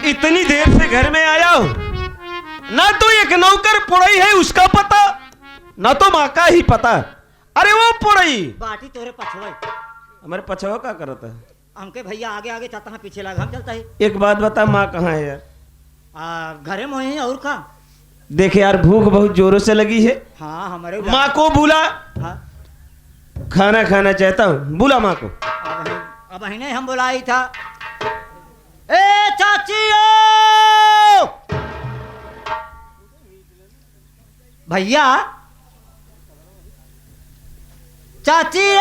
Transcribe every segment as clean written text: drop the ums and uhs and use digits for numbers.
इतनी देर से घर में आया हूं, ना तो एक नौकर पुड़ई है उसका पता, ना तो माँ का ही पता। अरे वो पुड़ई बाटी तोरे पछुआ हमारे पछवा का करता है। हमके भैया आगे आगे चलता है, पीछे लगा हम चलता है। एक बात बता, माँ कहाँ है यार? घरे में है और का। देखे यार, भूख बहुत जोरों से लगी है। हाँ हमारे माँ को बुला, हाँ खाना खाना चाहता हूँ, बुला माँ को। अब ही हम बुलाई था। ए चाची भैया, चाची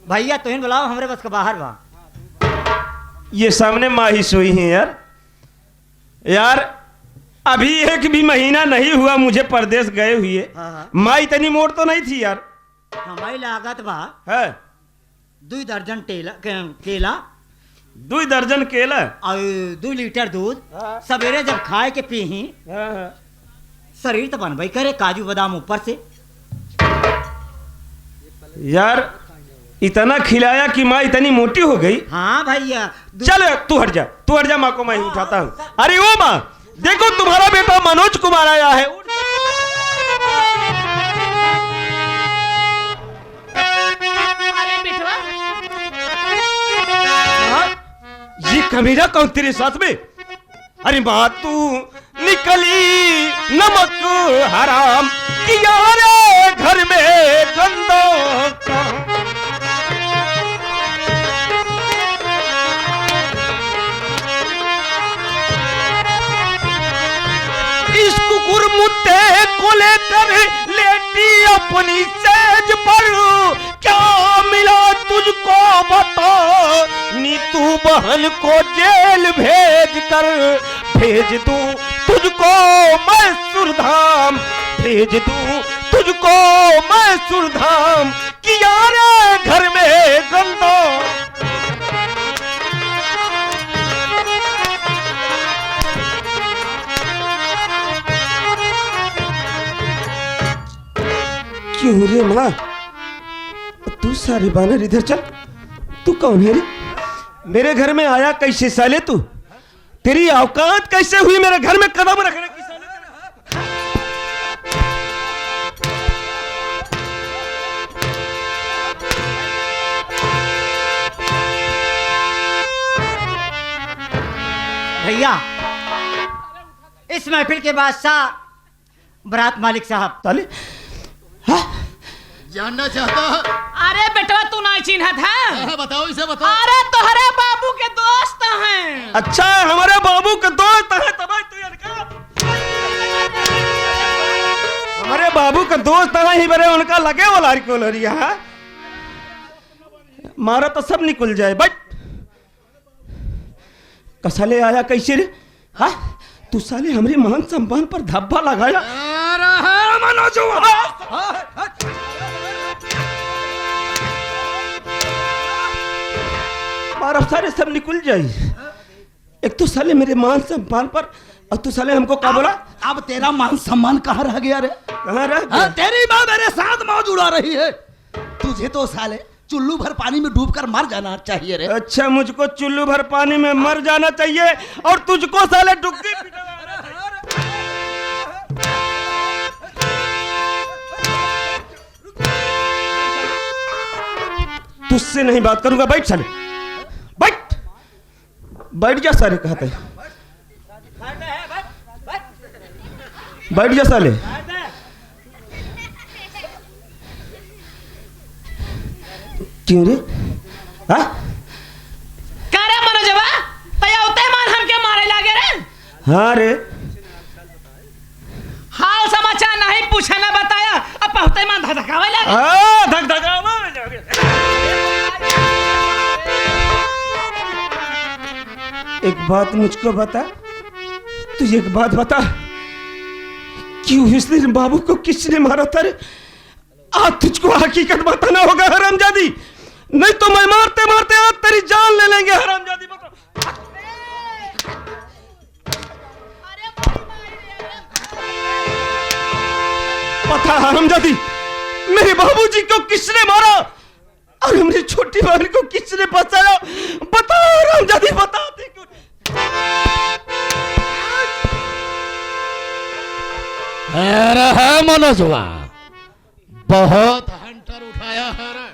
भैया तुम बुलाओ, हमरे बस के बाहर बा। ये सामने माँ ही सोई है यार। यार अभी एक भी महीना नहीं हुआ मुझे परदेश गए हुए। हाँ। माँ इतनी मोट तो नहीं थी यार। हमारी लागत बा है 2 दर्जन केला, 2 दर्जन केला और 2 लीटर दूध। सवेरे जब खाए के पी शरीर तो बनबई करे, काजू बादाम ऊपर से। यार इतना खिलाया कि माँ इतनी मोटी हो गई। हाँ भैया चल तू हट जा, माँ को मैं ही उठाता हूँ। अरे ओ माँ, देखो तुम्हारा बेटा मनोज कुमार आया है। ये कमीना कौन तेरे साथ में? अरे माँ तू निकली नमक हराम किया रे घर में गंदों का। इस कुकुर मुद्दे को लेकर लेटी अपनी सेज पर, क्या मिला तुझको बता, नीतू बहन को जेल भेज दूं तुझको मैसूर धाम, भेज दूं तुझको मैसूर धाम किया रे घर में गंदा। क्यों रे माँ, तू सारे बानर इधर चल। तू कौन है रे? मेरे घर में आया कैसे साले तू? तेरी औकात कैसे हुई मेरे घर में कदम रखने की साले? भैया, इस महफिल के बादशाह बरात मालिक साहब। साले जानना चाहता? अरे बेटवा तू नहीं चिन्हत है? बताओ, इसे बताओ। अरे तोहरे बाबू के दोस्त हैं। अच्छा हमारे बाबू के दोस्त है तब हमारे बाबू के दोस्त है ही बरे, उनका लगे वो लारी को लरिया है। मारा तो सब निकल जाए। बट कसले आया कैसे रे? हाँ तू साले हमारे मान सम्मान पर धब्बा लगाया। मारा सारे सब निकल जाए। एक तो साले मेरे मान सम्मान पर, और तू साले हमको क्या बोला? अब तेरा मान सम्मान कहाँ रह गया रे? कहाँ रह गया? तेरी माँ मेरे साथ मौज उड़ा रही है। तुझे तो साले चुल्लू भर पानी में डूबकर मर जाना चाहिए रे। अच्छा मुझको चुल्लू भर पानी में मर जाना चाहिए और तुझको साले डुबकी तुझसे नहीं बात करूंगा। बैठ साले, बैठ जा साले। कहते बैठ जा साले। क्यों रे? हाँ क्या रे मनोजवा, तया उते मान हम के मारे लागे रे? हाँ रे, हाल समाचार नहीं पूछा ना बताया, अब पहुंचते मान धधकावे लागे। धक एक बात मुझको बता, तू एक बात बता, क्यों इस दिन बाबू को किसने मारा था रे? आज तुझको हकीकत बताना होगा हरामजादी, नहीं तो मैं मारते मारते आज तेरी जान ले लेंगे। हरामजादी बता। पता हरामजादी, मेरे बाबूजी को किसने मारा और मेरी छोटी बहन को किसने बचाया? बता हरामजादी बता। मनोजवा, बहुत हंटर उठाया है रे।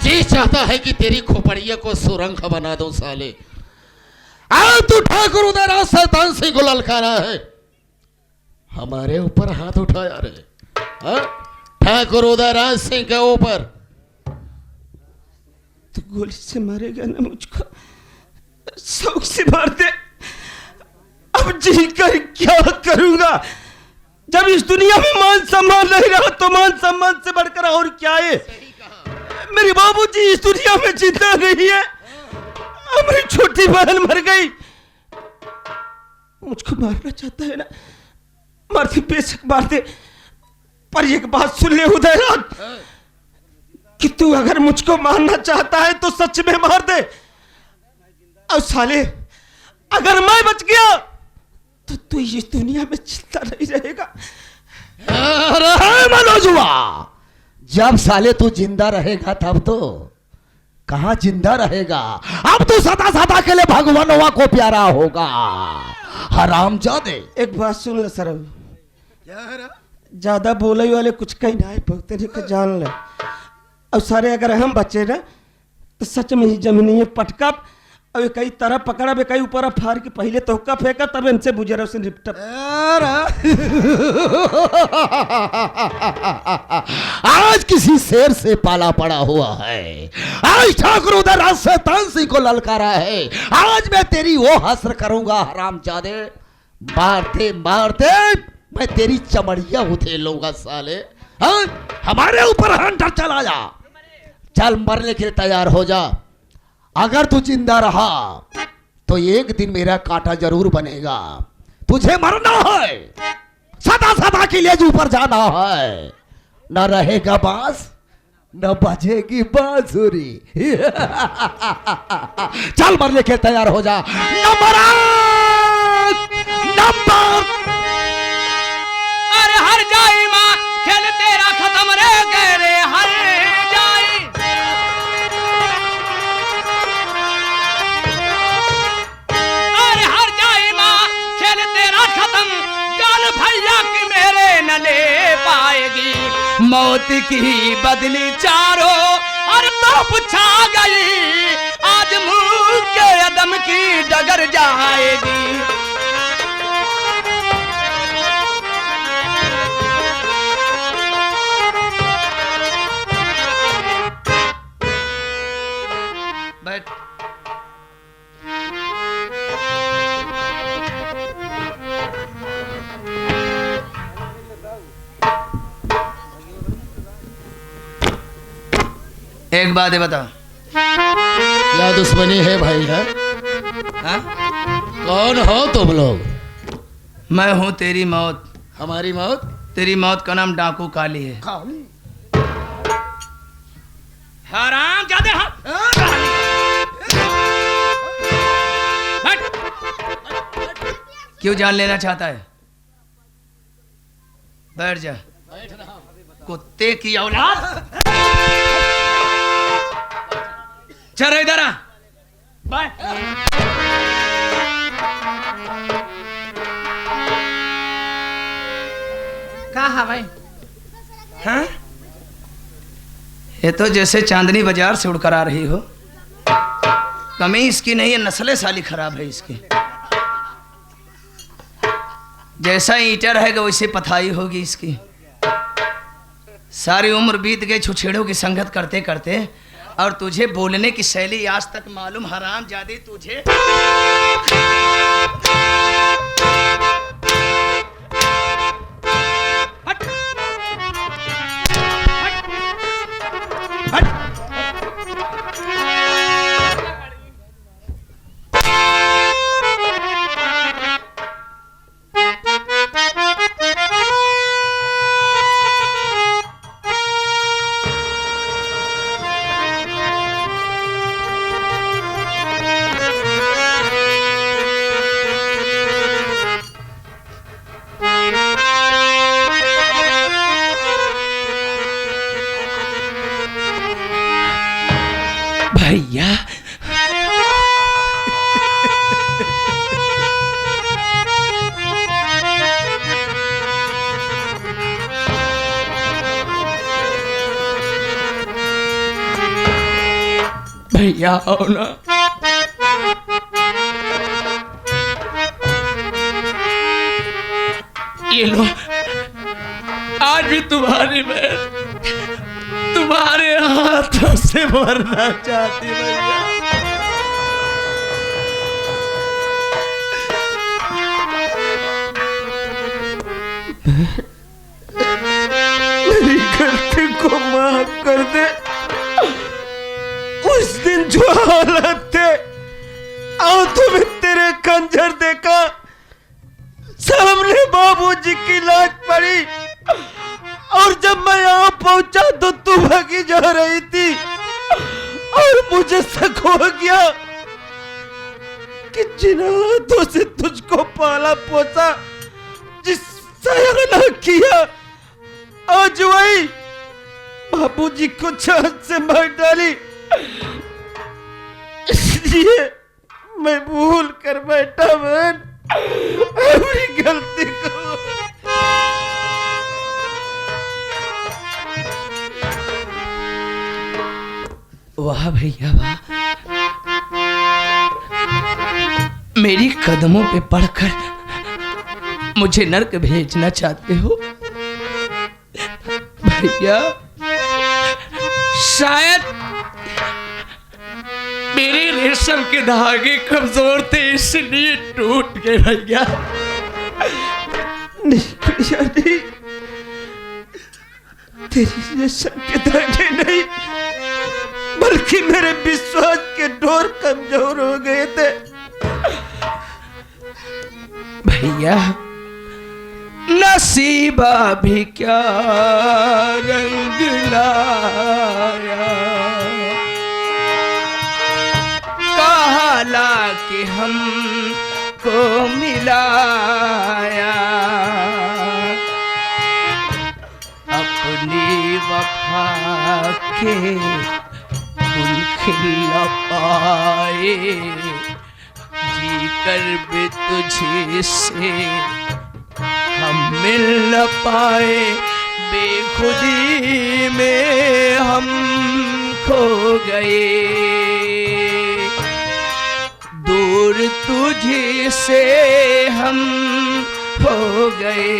जी चाहता है कि तेरी खोपड़िया को सुरंग बना दो साले। आज तू ठाकुर उदयराज शैतान सिंह को ललकारा है, हमारे ऊपर हाथ उठाया रे। हाँ? ठाकुर उदयराज सिंह के ऊपर। तू गोली से मारेगा ना मुझको, शौक से मार दे। अब जी कर क्या करूंगा? जब इस दुनिया में मान सम्मान नहीं रहा तो मान सम्मान से बढ़कर और क्या है? मेरे बाबूजी इस दुनिया में जिंदा नहीं है, मेरी छोटी बहन मर गई। मुझको मारना चाहता है ना, मार दे, बेशक मार दे, पर एक बात सुन ले उदयराज, कि तू अगर मुझको मारना चाहता है तो सच में मार दे। और साले, अगर मैं बच गया तो तू इस दुनिया में जिंदा नहीं रहेगा। अरे मनोजवा, जब साले तू जिंदा रहेगा तब तो कहां जिंदा रहेगा? अब तू सदा सदा के लिए भगवानवा को प्यारा होगा, हरामजादे। एक बात सुन ले सर, ज्यादा बोले वाले कुछ कहीं ना है, बहुते ने जान ले। और सारे अगर हम बचे ना तो सच में ही जमीनी पटका, और कई तरह पकड़ा बे, कई ऊपर फाड़ के पहले तो हुक्का फेंका, तब इनसे बुझेरा से निपटा। आज किसी शेर से पाला पड़ा हुआ है। आज ठाकुर उदयराज शैतान सिंह को ललकारा है। आज मैं तेरी वो हसर करूंगा हरामजादे, मारते मारते मैं तेरी चमड़िया उधेलूंगा साले। हाँ? हमारे ऊपर हंटर चला जा, चल मरने के लिए तैयार हो जा। अगर तू जिंदा रहा तो एक दिन मेरा कांटा जरूर बनेगा। तुझे मरना है, सदा सदा के लिए ऊपर जाना है। न रहेगा बांस, न बजेगी बांसुरी। चल मरने के लिए तैयार हो जा। नंबर अरे हर जाई माँ खेल तेरा खत्म रे गए रे, हर जाई। अरे हर जाई माँ खेल तेरा खत्म, जान भैया की मेरे न ले पाएगी। मौत की बदली चारों और तोप छा गई, आज मुंह के अदम की डगर जाएगी। बैठ। एक बात है, बता, क्या दुश्मनी है भाई? है हाँ? कौन हो तुम लोग? मैं हूं तेरी मौत। हमारी मौत? तेरी मौत का नाम डाकू काली है। हराम जादे क्यों जान लेना चाहता है? बैठ जा, कुत्ते की औलाद। चल इधर आ, बैठ। कहा भाई? हाँ? ये तो जैसे चांदनी बाजार से उड़कर आ रही हो। कमी इसकी नहीं है, नस्लें साली खराब है इसकी। जैसा ईंटा रहेगा वैसे पथाई होगी इसकी। सारी उम्र बीत गई छुछेड़ों की संगत करते करते, और तुझे बोलने की शैली आज तक मालूम? हराम जादे तुझे। हट। हट। हट। भैया आओ ना। ये लो, आज भी तुम्हारी बहन तुम्हारे हाथों से मरना चाहती भैया। मेरी गलती को माफ कर दे। उस दिन जो हालत थे, आंखों में तेरे खंजर देखा, सामने बाबूजी की लाश पड़ी, और जब मैं यहाँ पहुंचा तो तू भागी जा रही थी, और मुझे शक हो गया कि जिन हाथों से तुझको पाला पोसा, जिस सयाना किया, आज वही बाबूजी को छात से मार डाली। इसलिए मैं भूल कर बैठा बहन, अपनी गलती को। वाह भैया वाह, मेरी कदमों पे पड़कर मुझे नर्क भेजना चाहते हो भैया। शायद मेरे रेशम के धागे कमजोर थे, इसलिए टूट गए भैया। नहीं भैया नहीं, तेरी रेशम के धागे नहीं, बल्कि मेरे विश्वास के डोर कमजोर हो गए थे भैया। नसीबा भी क्या रंग लाया, काला कि हमको मिलाया, अपनी वफा के फूल खिला पाए, जी कर भी तुझे से हम मिल न पाए, बेखुदी में हम खो गए, दूर तुझे से हम हो गए,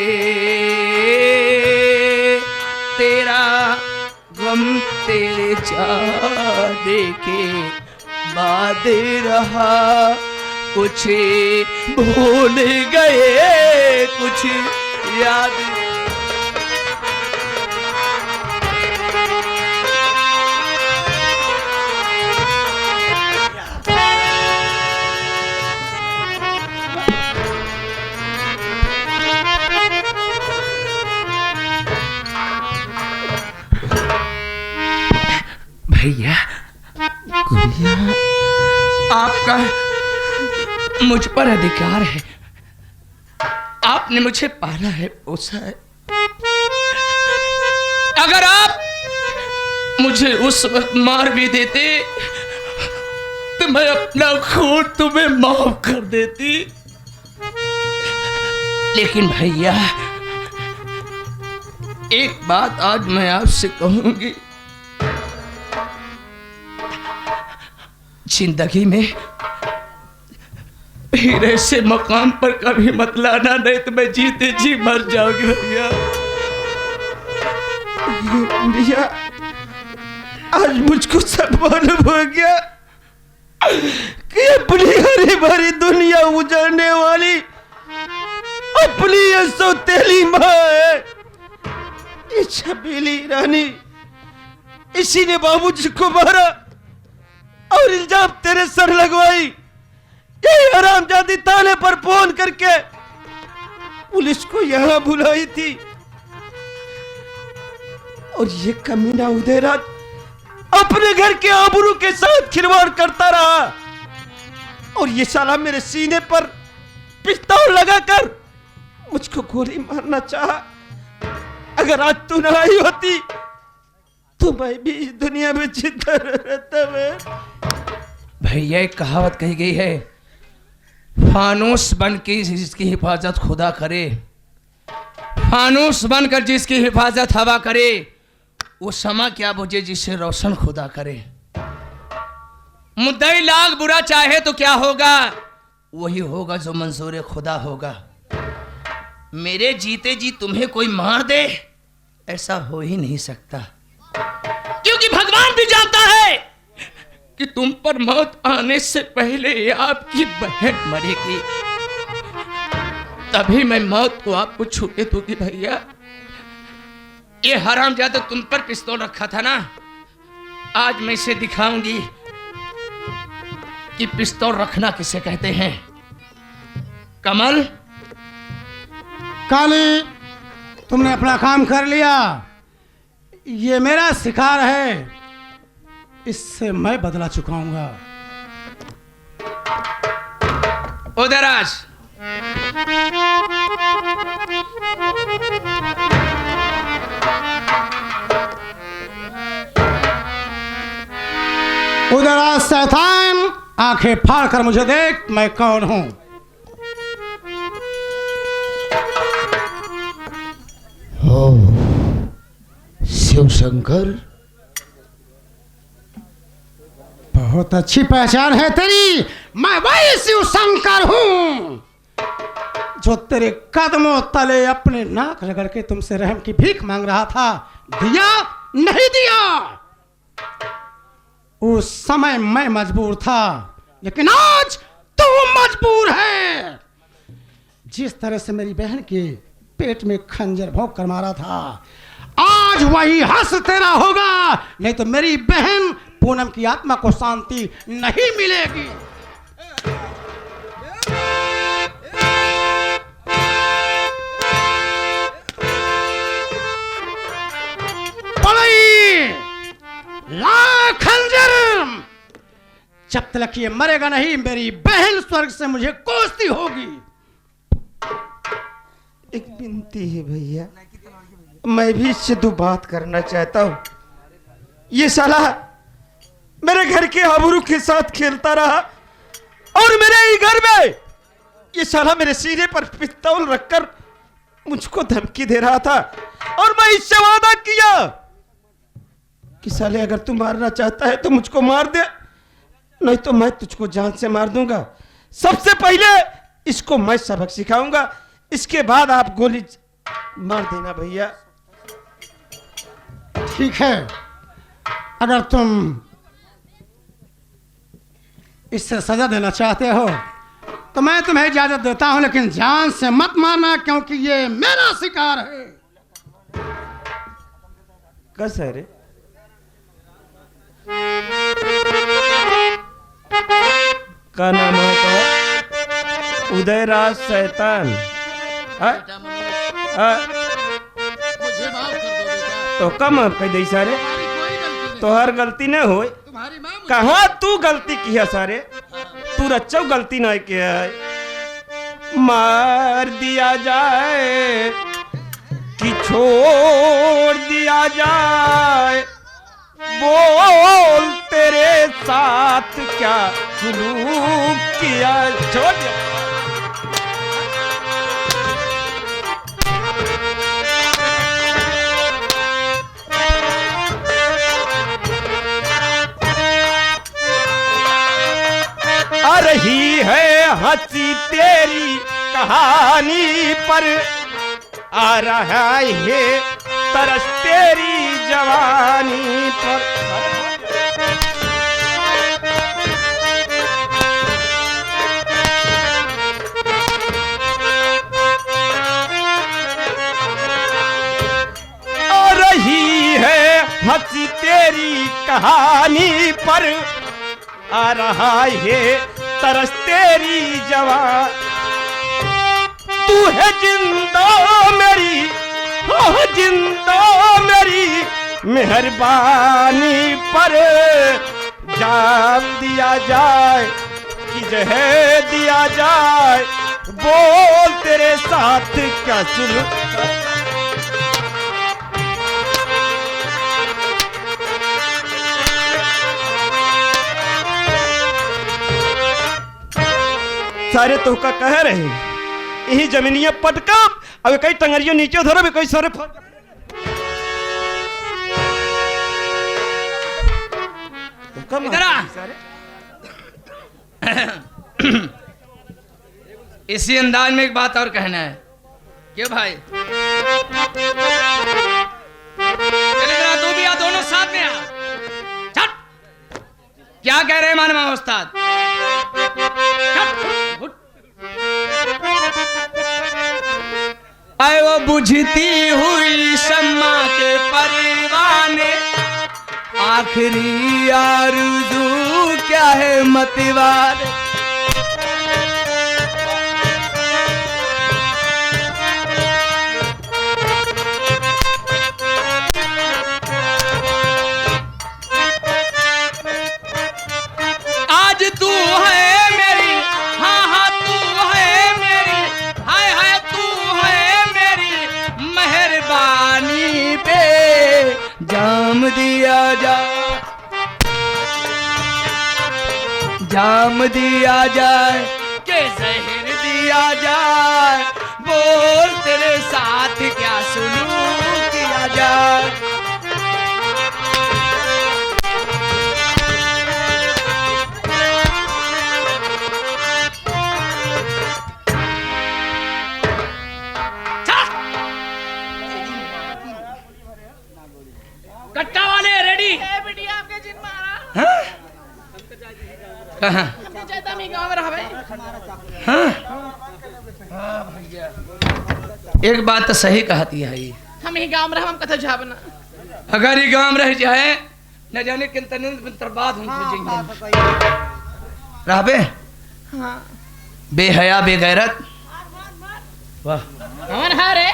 तेरा गम तेरे जाने के बाद रहा, कुछ भूल गए कुछ याद। भैया आपका मुझ पर अधिकार है, आपने मुझे पाला है, पोसा है। अगर आप मुझे उस वक्त मार भी देते तो मैं अपना खून तुम्हें माफ कर देती। लेकिन भैया एक बात आज मैं आपसे कहूंगी, जिंदगी में फिर ऐसे मकाम पर कभी मत लाना, नहीं तो मैं जीते जी मर जाऊंगी भैया। भैया आज मुझको सब मालूम हो गया कि अपनी हरी भरी दुनिया उजाड़ने वाली अपनी ये सौतेली माँ है, ये छबीली रानी। इसी ने बाबूजी को मारा और इल्जाम तेरे सर लगवाई। ये हरामजादी ताले पर फोन करके पुलिस को यहां बुलाई थी, और ये कमीना उदयराज अपने घर के आबरू के साथ खिलवाड़ करता रहा, और ये साला मेरे सीने पर पिस्तौल लगाकर मुझको गोली मारना चाहा। अगर आज तू न आई होती तो मैं भी इस दुनिया में जिंदा रहता। भैया एक कहावत कही गई है, फानूस बन के जिसकी हिफाजत खुदा करे, फानूस बनकर जिसकी हिफाजत हवा करे, वो समा क्या बुझे जिसे रोशन खुदा करे। मुद्दई लाख बुरा चाहे तो क्या होगा, वही होगा जो मंजूर खुदा होगा। मेरे जीते जी तुम्हें कोई मार दे, ऐसा हो ही नहीं सकता, क्योंकि भगवान भी जानता है कि तुम पर मौत आने से पहले आपकी बहन मरेगी, तभी मैं मौत को आपको छूटे दूंगी। भैया, ये हरामजादा तुम पर पिस्तौल रखा था ना, आज मैं इसे दिखाऊंगी कि पिस्तौल रखना किसे कहते हैं। कमल, काली, तुमने अपना काम कर लिया। ये मेरा शिकार है, इससे मैं बदला चुकाऊंगा। उदयराज, उदयराज शैतान, आंखें फाड़ कर मुझे देख, मैं कौन हूं। शिव शंकर, बहुत अच्छी पहचान है तेरी। मैं वही शिव शंकर हूं जो तेरे कदमों तले अपने नाक रगड़ के तुमसे रहम की भीख मांग रहा था। दिया नहीं दिया। उस समय मैं मजबूर था, लेकिन आज तू मजबूर है। जिस तरह से मेरी बहन के पेट में खंजर भोंक कर मारा था, आज वही हंस तेरा होगा, नहीं तो मेरी बहन पूनम की आत्मा को शांति नहीं मिलेगी। ला खंजर। जब तक ये मरेगा नहीं, मेरी बहन स्वर्ग से मुझे कोसती होगी। एक विनती है भैया, मैं भी इससे दो बात करना चाहता हूँ। ये साला मेरे घर के आबरू के साथ खेलता रहा और मेरे ही घर में ये साला मेरे सीने पर पिस्तौल रखकर मुझको धमकी दे रहा था, और मैं इससे वादा किया कि साले अगर तू मारना चाहता है तो मुझको मार दे, नहीं तो मैं तुझको जान से मार दूंगा। सबसे पहले इसको मैं सबक सिखाऊंगा, इसके बाद आप गोली मार देना भैया। ठीक है, अगर तुम इससे सजा देना चाहते हो तो मैं तुम्हें इजाजत देता हूं, लेकिन जान से मत मारना, क्योंकि ये मेरा शिकार है। कैसा है रे? का नाम है तो उदयराज शैतान। मुझे माफ कर दो बेटा, तो कम आप कह दे सारे, तुम्हारी कोई गलती नहीं। तो हर गलती न हो। तुम्हारी माँ मुझे- कहाँ तू गलती किया सारे, तू रच्चो गलती नहीं किया है। मार दिया जाए कि छोड़ दिया जाए, बोल तेरे साथ क्या सुलूक किया। छोड़ दिया। आ रही है हंसी तेरी कहानी पर, आ रहा है तरस तेरी जवानी पर। आ रही है हंसी तेरी कहानी पर, आ रहा है तरस तेरी जवान। तू है जिंदा मेरी, हाँ जिंदा मेरी मेहरबानी पर। जान दिया जाए कि जहर दिया जाए, बोल तेरे साथ क्या सुलूक। सारे तो का कह रहे यही जमीनिया पटका, अब कई टंगरियों नीचे धरो, कई सारे इधर आ। इसी अंदाज में एक बात और कहना है। क्यों भाई? चले जरा तू भी आ, दोनों साथ में आ। छट! क्या कह रहे हैं मानवा उस्ताद? छट! उठ! आए वो बुझती हुई शम्मा के परवाने, आखिरी आरज़ू क्या है मतवार। आज तू है मेरी, हाँ हाँ तू है मेरी, हाय हाय तू है मेरी, मेहरबानी पे जाम दिया जाए, जाम दिया जाए के जहर दिया जाए, बोल तेरे साथ क्या सुलूक किया जाए। कट्टा वाले रेडी? कहाँ? हाँ? एक बात तो सही कहती है ये। हम ही गांव में हम कथा झाबना। अगर ये गांव रह जाए न जाने कितने बर्बाद हम रहबे। हाँ। बेहया बेगैरत। वाह। कौन है रे?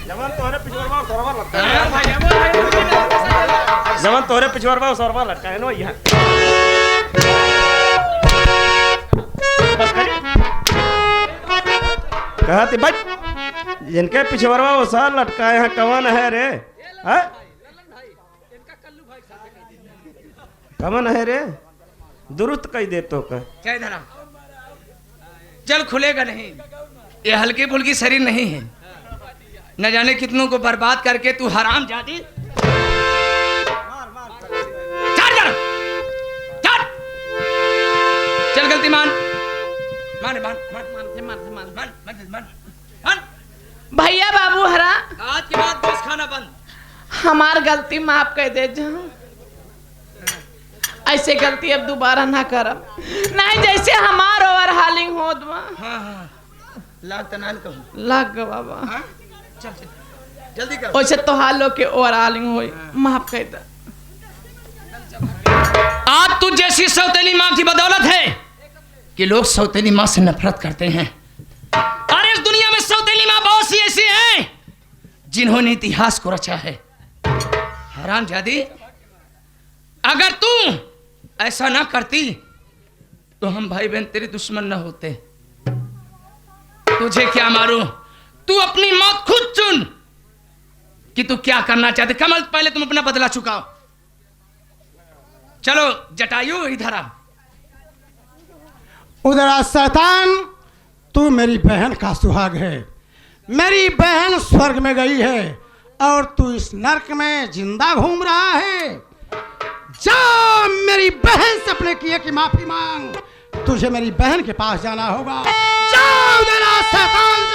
जवान तोरे पिछवारवा सरवा लटका है नो यहाँ। कहा थी बच जिनके पिछवारवा वो साल लटकाए हैं कौन है रे? हाँ? कौन है रे? दुरुस्त कही दे तो का। क्या इधर आ? जल खुलेगा नहीं। ये हल्की फुल्की शरीर नहीं है। न जाने कितनों को बर्बाद करके तू हराम जाती। चल गलती मान मान मान मान मान मान मान मान मान। भैया बाबू हरा, आज के बाद बस खाना बंद। हमार गलती माफ कर दे जा। ऐसे गलती अब दोबारा ना करब। नहीं जैसे हमार ओवर हालिंग होत बा। हाँ हाँ लाग तनाल कहूँ। लाग गो बाबा। हाँ? चल चल जल्दी कर। वैसे तो हाल लोग के ओवर हालिंग होई, माफ कर दे। आज तू जैसी सौतेली माँ की बदौलत है कि लोग सौतेली माँ से नफरत करते हैं। और इस दुनिया में सौतेली माँ बहुत सी ऐसी हैं जिन्होंने इतिहास को रचा है। हैरान जादी, अगर तू ऐसा ना करती तो हम भाई बहन तेरे दुश्मन ना होते। तुझे क्या मारूं? तू अपनी मौत खुद चुन कि तू क्या करना चाहते। कमल पहले तुम अपना बदला चुकाओ। चलो जटायु इधर आ। उधर आ शैतान, तू मेरी बहन का सुहाग है। मेरी बहन स्वर्ग में गई है और तू इस नरक में जिंदा घूम रहा है। जा मेरी बहन से अपने किए की माफी मांग। तुझे मेरी बहन के पास जाना होगा। जा उधर आ शैतान, जा।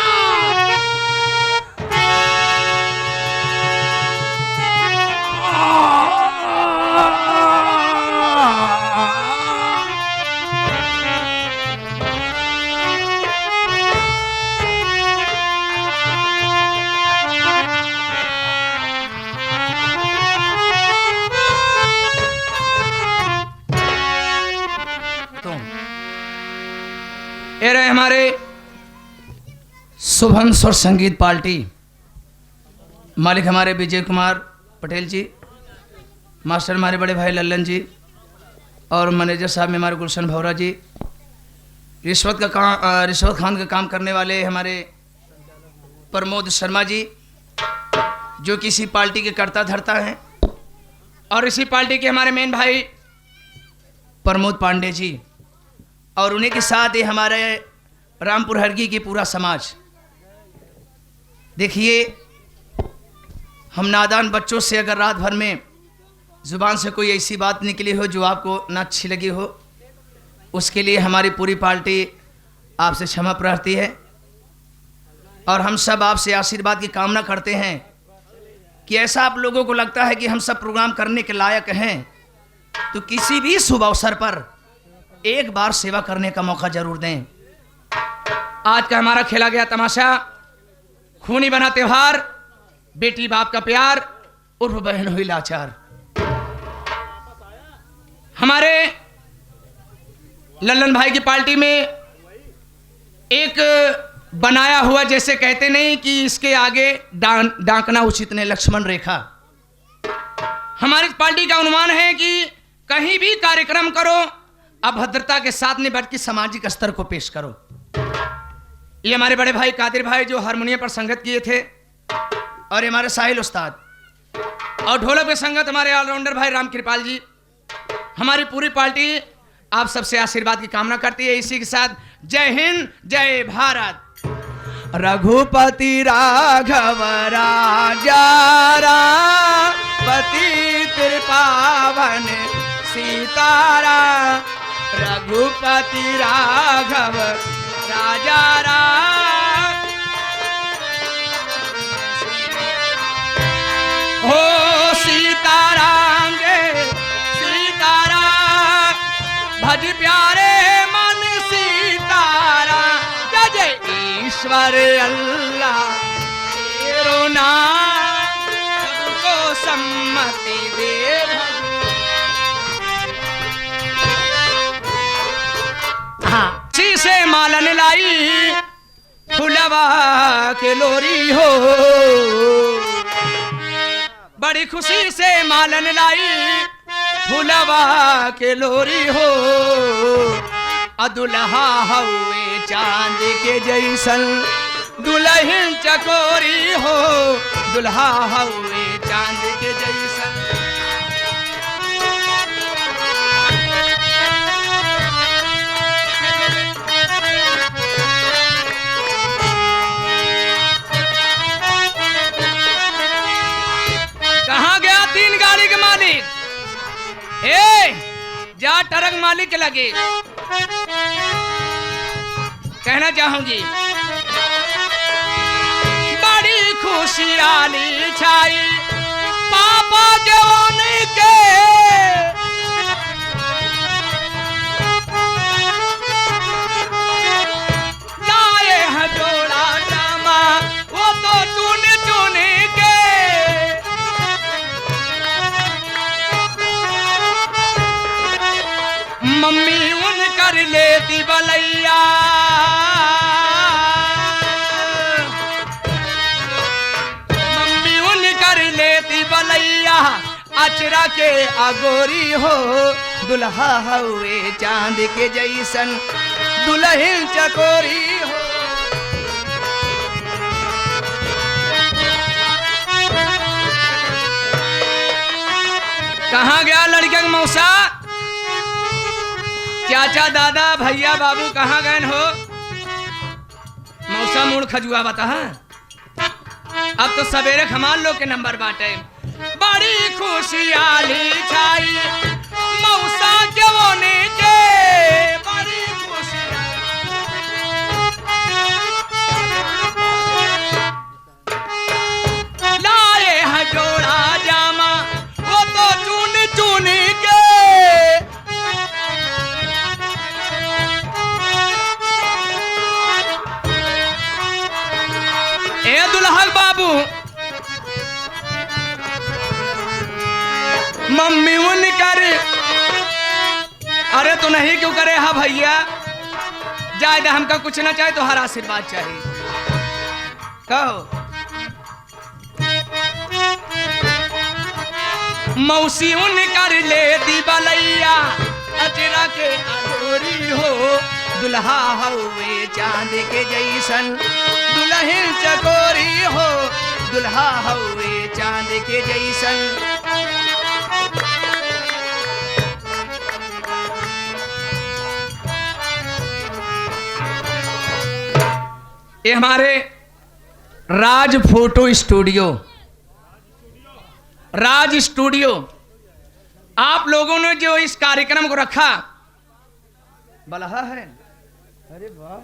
ये रहे हमारे शुभम स्वर संगीत पार्टी। मालिक हमारे विजय कुमार पटेल जी, मास्टर हमारे बड़े भाई लल्लन जी, और मैनेजर साहब में हमारे गुलशन भौरा जी। रिश्वत खान का काम करने वाले हमारे प्रमोद शर्मा जी, जो किसी पार्टी के कर्ता धर्ता हैं। और इसी पार्टी के हमारे मेन भाई प्रमोद पांडे जी, और उन्हीं के साथ ये हमारे रामपुर हरगी की पूरा समाज। देखिए, हम नादान बच्चों से अगर रात भर में जुबान से कोई ऐसी बात निकली हो जो आपको ना अच्छी लगी हो, उसके लिए हमारी पूरी पार्टी आपसे क्षमा प्रार्थी है और हम सब आपसे आशीर्वाद की कामना करते हैं कि ऐसा आप लोगों को लगता है कि हम सब प्रोग्राम करने के लायक हैं तो किसी भी शुभ अवसर पर एक बार सेवा करने का मौका जरूर दें। आज का हमारा खेला गया तमाशा खूनी बना त्योहार, बेटी बाप का प्यार उर्फ बहन हुई लाचार। हमारे लल्लन भाई की पार्टी में एक बनाया हुआ, जैसे कहते नहीं कि इसके आगे डांकना उचित नहीं, लक्ष्मण रेखा। हमारी पार्टी का अनुमान है कि कहीं भी कार्यक्रम करो अभद्रता के साथ नहीं बल्कि सामाजिक स्तर को पेश करो। ये हमारे बड़े भाई कादिर भाई जो हारमोनियम पर संगत किए थे और हमारे साहिल उस्ताद, और ढोलक पे संगत हमारे ऑलराउंडर भाई राम कृपाल जी। हमारी पूरी पार्टी आप सबसे आशीर्वाद की कामना करती है। इसी के साथ जय हिंद, जय भारत। रघुपति राघव राजा पति कृपावन सीतारा, रघुपति राघव राजा हो सीताराम जय सीताराम, भज प्यारे मन सीताराम, जय जय ईश्वर अल्लाह तेरो नाम, सबको सम्मति दे। सी से मालन लाई फुलवा के लोरी हो, बड़ी खुशी से मालन लाई फुलवा के लोरी हो, दुल्हा हुए चांद के जैसन दुल्हन चकोरी हो, दुल्हा हुए चांद के जैसन। कहाँ गया 3 गाड़ी के मालिक? जा ट्रक मालिक लगे। कहना चाहूंगी बड़ी खुशहाली छाई पापा जवानी के, लाए हैं जोड़ा जामा वो तो चुन चुन के, मम्मी उन कर लेती बलैया, मम्मी उन कर लेती बलैया, अचरा के अगोरी हो, दुल्हा हुए चांद के जैसन दुल्हन चकोरी हो। कहाँ गया लड़के का मौसा? चाचा दादा भैया बाबू कहाँ गए हो? मौसा मूड खजुआ बता। अब तो सवेरे खमान लोग के नंबर बांटे। बड़ी खुशहाली छाई मौसा जवानी के, बड़ी खुशहाली लाए हैं जोड़ा जामा वो तो चुन चुन के, दुल्हन बाबू मम्मी उन कर, अरे तो नहीं क्यों करे? हाँ भैया जायदा हमका कुछ ना चाहे तो हर आशीर्वाद चाहिए। कहो मौसी उन कर ले दी बलैया, अचरा के अधूरी हो, दुल्हा हुए चांद के जैसन दुल्हन चकोरी हो, दुल्हा हुए चांद के जैसन। ये हमारे राज फोटो स्टूडियो, राज स्टूडियो, आप लोगों ने जो इस कार्यक्रम को रखा बलहा है। अरे वाह,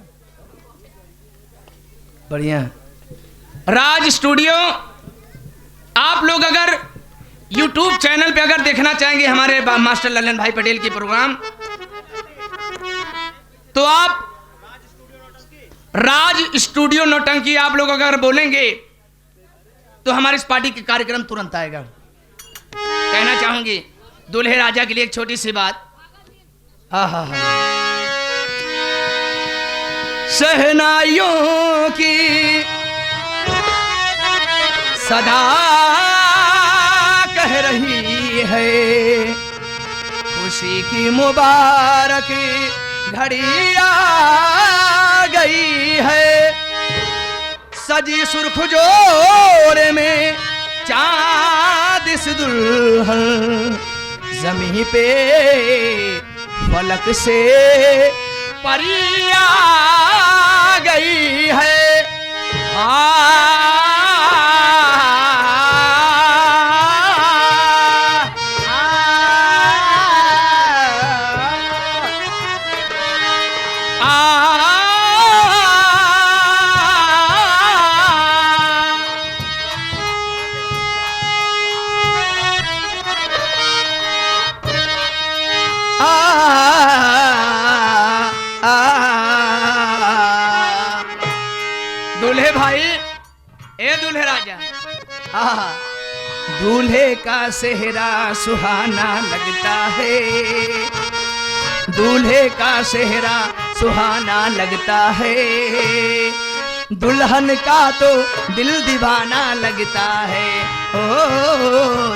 बढ़िया। राज स्टूडियो, आप लोग अगर YouTube चैनल पे अगर देखना चाहेंगे हमारे मास्टर ललन भाई पटेल की प्रोग्राम, तो आप राज स्टूडियो नौटंकी आप लोग अगर बोलेंगे तो हमारे इस पार्टी के कार्यक्रम तुरंत आएगा। कहना चाहूंगी दूल्हे राजा के लिए एक छोटी सी बात। हा शहनाइयों की सदा कह रही है, खुशी की मुबारक घड़ी आ गई है। सजी सुर्ख जोरे में चाँद इस दुल्हन, जमीन पे फलक से परी आ गई है। दूल्हे भाई, ए दूल्हे राजा, दूल्हे का सेहरा सुहाना लगता है, दूल्हे का सेहरा सुहाना लगता है, दुल्हन का तो दिल दीवाना लगता है। ओ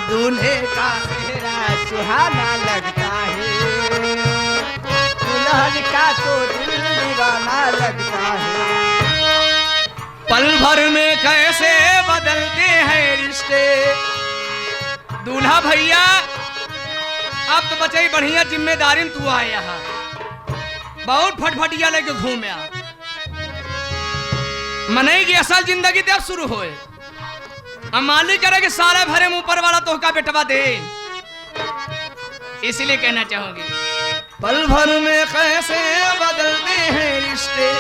दूल्हे का सेहरा सुहाना लगता है, दुल्हन का तो दिल दीवाना लगता है। पल भर में कैसे बदलते हैं रिश्ते। दूल्हा भैया, अब तो बचाई बढ़िया जिम्मेदारी में तू आया यहाँ, बहुत फटफटिया लेके घूमया। मने की असल जिंदगी तब शुरू होए। अब मालिक करे कि सारे भरे मुंह पर वाला तोहका बेटवा दे। इसीलिए कहना चाहूंगी, पल भर में कैसे बदलते हैं रिश्ते,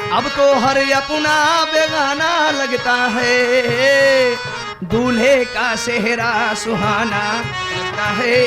अब तो हर अपना बेगाना लगता है, दूल्हे का सेहरा सुहाना लगता है।